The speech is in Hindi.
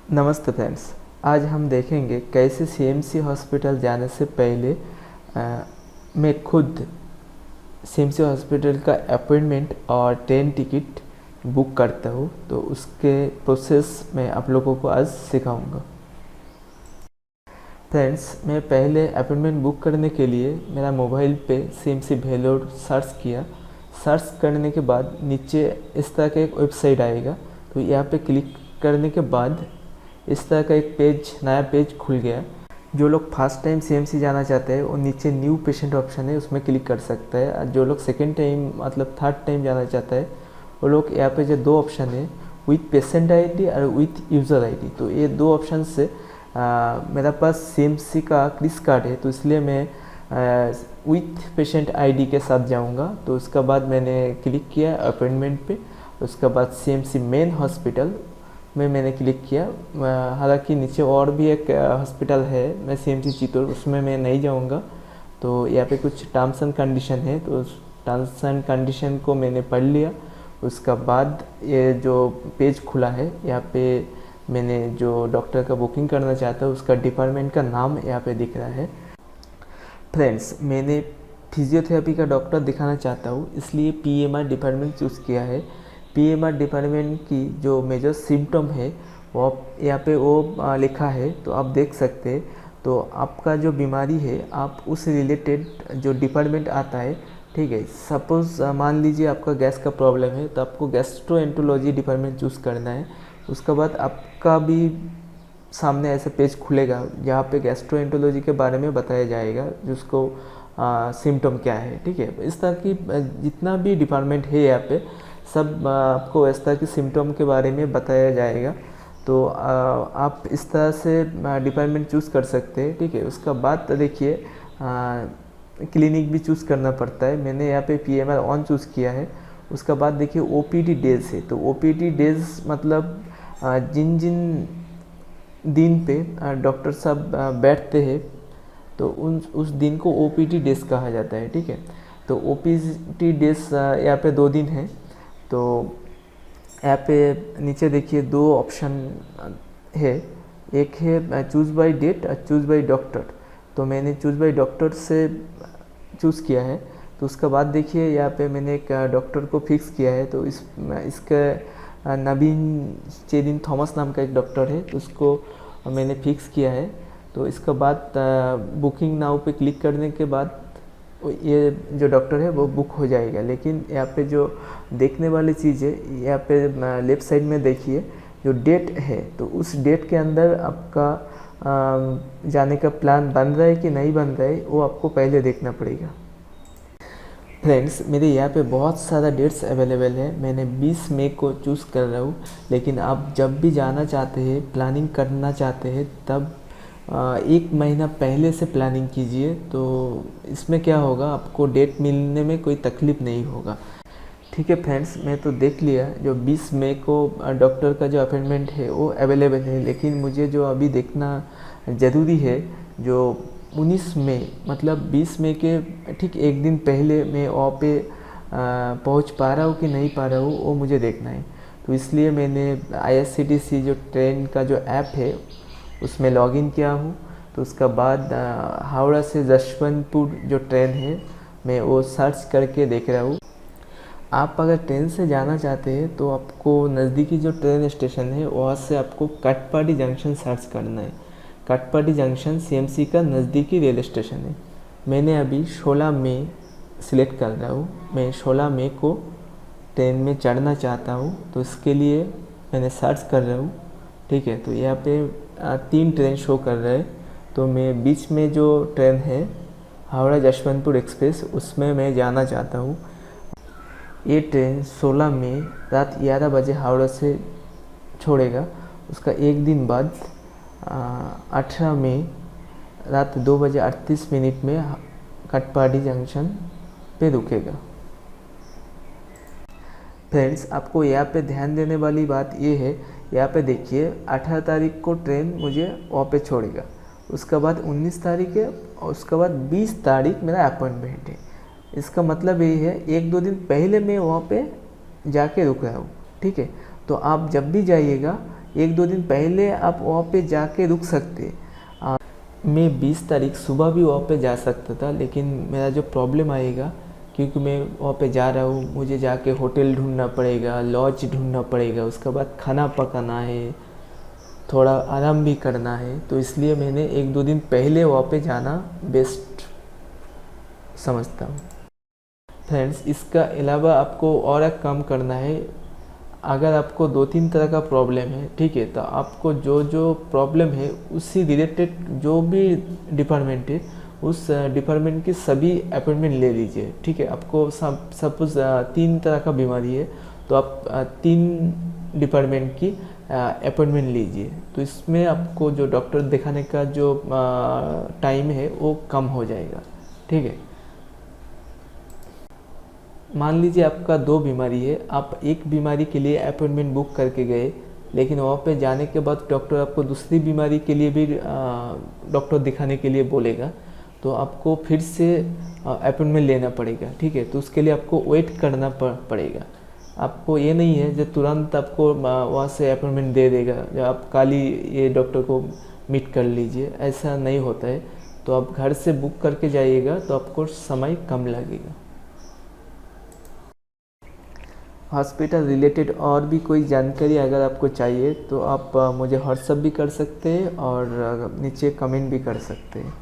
नमस्ते फ्रेंड्स। आज हम देखेंगे कैसे सीएमसी हॉस्पिटल जाने से पहले मैं खुद सीएमसी हॉस्पिटल का अपॉइंटमेंट और ट्रेन टिकट बुक करता हूँ। तो उसके प्रोसेस मैं आप लोगों को आज सिखाऊंगा। फ्रेंड्स, मैं पहले अपॉइंटमेंट बुक करने के लिए मेरा मोबाइल पे सीएमसी भेलोर सर्च किया। सर्च करने के बाद नीचे इस तरह का एक वेबसाइट आएगा। तो यहाँ पे क्लिक करने के बाद इस तरह का एक नया पेज खुल गया। जो लोग फर्स्ट टाइम सीएमसी जाना चाहते हैं वो नीचे न्यू पेशेंट ऑप्शन है, उसमें क्लिक कर सकता है। और जो लोग सेकेंड टाइम मतलब थर्ड टाइम जाना चाहता है वो लोग यहाँ पे जो दो ऑप्शन है, विथ पेशेंट आईडी और विथ यूज़र आईडी, तो ये दो ऑप्शन से मेरा पास सीएमसी का क्रिस कार्ड है, तो इसलिए मैं विथ पेशेंट आईडी के साथ जाऊंगा। तो उसके बाद मैंने क्लिक किया अपॉइंटमेंट पे। उसके बाद सीएमसी मेन हॉस्पिटल में मैंने क्लिक किया। हालांकि नीचे और भी एक हॉस्पिटल है, मैं सीएमसी चित्तौड़, उसमें मैं नहीं जाऊंगा। तो यहाँ पे कुछ टर्म्स एंड कंडीशन है, तो उस टर्म्स एंड कंडीशन को मैंने पढ़ लिया। उसका बाद ये जो पेज खुला है, यहाँ पे मैंने जो डॉक्टर का बुकिंग करना चाहता हूँ उसका डिपार्टमेंट का नाम यहाँ पे दिख रहा है। फ्रेंड्स, मैंने फिजियोथेरेपी का डॉक्टर दिखाना चाहता हूँ, इसलिए पीएमआर डिपार्टमेंट चूज़ किया है। पीएमआर डिपार्टमेंट की जो मेजर सिम्टम है वो यहाँ पे वो लिखा है, तो आप देख सकते हैं। तो आपका जो बीमारी है आप उस रिलेटेड जो डिपार्टमेंट आता है, ठीक है। सपोज़ मान लीजिए आपका गैस का प्रॉब्लम है, तो आपको गैस्ट्रोएंटरोलॉजी डिपार्टमेंट चूज़ करना है। उसके बाद आपका भी सामने ऐसा पेज खुलेगा जहाँ पे गैस्ट्रोएंटरोलॉजी के बारे में बताया जाएगा, जिसको सिम्टम क्या है, ठीक है। इस तरह की जितना भी डिपार्टमेंट है यहाँ पे सब आपको इस तरह की सिम्टम के बारे में बताया जाएगा। तो आप इस तरह से डिपार्टमेंट चूज़ कर सकते हैं, ठीक है। उसका बाद देखिए क्लिनिक भी चूज़ करना पड़ता है। मैंने यहाँ पे पीएमआर ऑन चूज़ किया है। उसका बाद देखिए ओपीडी डेज है। तो ओपीडी डेज मतलब जिन जिन दिन पे डॉक्टर साहब बैठते हैं, तो उस दिन को ओपीडी डेज कहा जाता है, ठीक है। तो ओपीडी डेज यहाँ पे 2 दिन है। तो यहाँ पे नीचे देखिए 2 ऑप्शन है, एक है चूज़ बाय डेट और चूज़ बाय डॉक्टर। तो मैंने चूज़ बाय डॉक्टर से चूज़ किया है। तो उसके बाद देखिए यहाँ पे मैंने एक डॉक्टर को फिक्स किया है। तो इसका नवीन चेरिन थॉमस नाम का एक डॉक्टर है, तो उसको मैंने फिक्स किया है। तो इसके बाद बुकिंग नाउ पे क्लिक करने के बाद ये जो डॉक्टर है वो बुक हो जाएगा। लेकिन यहाँ पे जो देखने वाली चीज़ है, यहाँ पे लेफ़्ट साइड में देखिए जो डेट है, तो उस डेट के अंदर आपका जाने का प्लान बन रहा है कि नहीं बन रहा है, वो आपको पहले देखना पड़ेगा। फ्रेंड्स, मेरे यहाँ पे बहुत सारा डेट्स अवेलेबल है। मैंने 20 मई को चूज़ कर रहा हूँ। लेकिन आप जब भी जाना चाहते हैं, प्लानिंग करना चाहते हैं, तब 1 महीना पहले से प्लानिंग कीजिए। तो इसमें क्या होगा, आपको डेट मिलने में कोई तकलीफ़ नहीं होगा, ठीक है। फ्रेंड्स, मैं तो देख लिया जो 20 मई को डॉक्टर का जो अपॉइंटमेंट है वो अवेलेबल है। लेकिन मुझे जो अभी देखना ज़रूरी है, जो 19 मई मतलब 20 मई के ठीक 1 दिन पहले मैं वहाँ पे पहुँच पा रहा हूँ कि नहीं पा रहा हूँ, वो मुझे देखना है। तो इसलिए मैंने IRCTC जो ट्रेन का जो ऐप है उसमें लॉगिन किया हूँ। तो उसका बाद हावड़ा से जशवंतपुर जो ट्रेन है मैं वो सर्च करके देख रहा हूँ। आप अगर ट्रेन से जाना चाहते हैं तो आपको नज़दीकी जो ट्रेन स्टेशन है वहाँ से आपको कटपाडी जंक्शन सर्च करना है। कटपाडी जंक्शन सीएमसी का नज़दीकी रेल स्टेशन है। मैंने अभी 16 मई सिलेक्ट कर रहा हूँ। मैं 16 मई को ट्रेन में चढ़ना चाहता हूँ, तो इसके लिए मैंने सर्च कर रहा हूँ, ठीक है। तो यहाँ पे 3 ट्रेन शो कर रहा है। तो मैं बीच में जो ट्रेन है हावड़ा जशवंतपुर एक्सप्रेस, उसमें मैं जाना चाहता हूँ। ये ट्रेन 16 मई रात 11 बजे हावड़ा से छोड़ेगा। उसका 1 दिन बाद 18 मई रात 2 बजे 38 मिनट में कटपाडी जंक्शन पे रुकेगा। फ्रेंड्स, आपको यहाँ पे ध्यान देने वाली बात ये है, यहाँ पे देखिए 18 तारीख को ट्रेन मुझे वहाँ पे छोड़ेगा। उसके बाद 19 तारीख है और उसके बाद 20 तारीख मेरा अपॉइंटमेंट है। इसका मतलब यही है 1-2 दिन पहले मैं वहाँ पे जाके रुक रहा हूँ, ठीक है। तो आप जब भी जाइएगा एक दो दिन पहले आप वहाँ पे जाके रुक सकते। मैं 20 तारीख सुबह भी वहाँ पे जा सकता था, लेकिन मेरा जो प्रॉब्लम आएगा, क्योंकि मैं वहाँ पे जा रहा हूँ, मुझे जाके होटल ढूंढना पड़ेगा, लॉज ढूंढना पड़ेगा, उसके बाद खाना पकाना है, थोड़ा आराम भी करना है, तो इसलिए मैंने एक दो दिन पहले वहाँ पे जाना बेस्ट समझता हूँ। फ्रेंड्स, इसका अलावा आपको और एक काम करना है। अगर आपको 2-3 तरह का प्रॉब्लम है, ठीक है, तो आपको जो जो प्रॉब्लम है उससे रिलेटेड जो भी डिपार्टमेंट है उस डिपार्टमेंट की सभी अपॉइंटमेंट ले लीजिए, ठीक है। आपको सपोज 3 तरह का बीमारी है, तो आप 3 डिपार्टमेंट की अपॉइंटमेंट लीजिए, तो इसमें आपको जो डॉक्टर दिखाने का जो टाइम है वो कम हो जाएगा, ठीक है। मान लीजिए आपका 2 बीमारी है, आप एक बीमारी के लिए अपॉइंटमेंट बुक करके गए, लेकिन वहाँ पे जाने के बाद डॉक्टर आपको दूसरी बीमारी के लिए भी डॉक्टर दिखाने के लिए बोलेगा, तो आपको फिर से अपॉइंटमेंट लेना पड़ेगा, ठीक है। तो उसके लिए आपको वेट करना पड़ेगा। आपको ये नहीं है जो तुरंत आपको वहाँ से अपॉइंटमेंट दे देगा, जो आप कल ही ये डॉक्टर को मीट कर लीजिए, ऐसा नहीं होता है। तो आप घर से बुक करके जाइएगा तो आपको समय कम लगेगा। हॉस्पिटल रिलेटेड और भी कोई जानकारी अगर आपको चाहिए तो आप मुझे व्हाट्सअप भी कर सकते हैं और नीचे कमेंट भी कर सकते हैं।